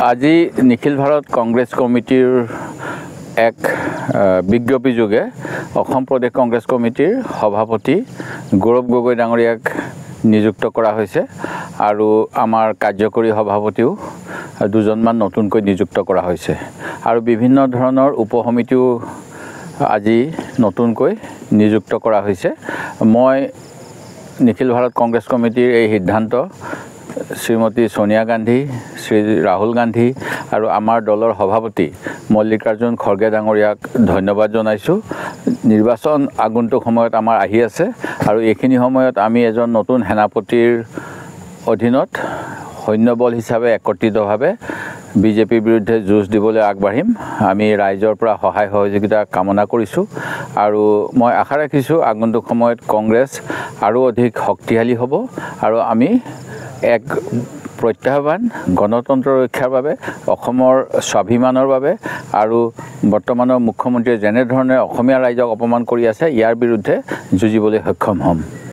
আজি নিখিল ভাৰত কংগ্ৰেছ কমিটিৰ এক বিজ্ঞপ্তি যোগে অসম প্ৰদেশ কংগ্ৰেছ কমিটিৰ সভাপতি গৌৰৱ গগৈ ডাঙৰীয়াক নিযুক্ত কৰা হৈছে আৰু আমাৰ কাৰ্যকৰী সভাপতিও দুজনমান নতুনকৈ নিযুক্ত কৰা হৈছে আৰু বিভিন্ন ধৰণৰ উপসমিতিও আজি নতুনকৈ নিযুক্ত কৰা হৈছে। মই নিখিল ভাৰত কংগ্ৰেছ কমিটিৰ এই সিদ্ধান্ত শ্ৰীমতী সোনিয়া গান্ধী, শ্ৰী ৰাহুল গান্ধী আৰু আমাৰ দলৰ সভাপতি মল্লিকাৰ্জুন খৰ্গে ডাঙৰীয়াক ধন্যবাদ জনাইছোঁ। নিৰ্বাচন আগন্তুক সময়ত আমাৰ আহি আছে আৰু এইখিনি সময়ত আমি এজন নতুন সেনাপতিৰ অধীনত সৈন্যবল হিচাপে একত্ৰিতভাৱে বিজেপিৰ বিৰুদ্ধে যুঁজ দিবলৈ আগবাঢ়িম। আমি ৰাইজৰ পৰা সহায় সহযোগিতা কামনা কৰিছোঁ আৰু মই আশা ৰাখিছোঁ আগন্তুক সময়ত কংগ্ৰেছ আৰু অধিক শক্তিশালী হ'ব আৰু আমি এক প্ৰত্যাহ্বান গণতন্ত্ৰ ৰক্ষাৰ বাবে, অসমৰ স্বাভিমানৰ বাবে আৰু বৰ্তমানৰ মুখ্যমন্ত্ৰীয়ে যেনেধৰণে অসমীয়া ৰাইজক অপমান কৰি আছে ইয়াৰ বিৰুদ্ধে যুঁজিবলৈ সক্ষম হ'ম।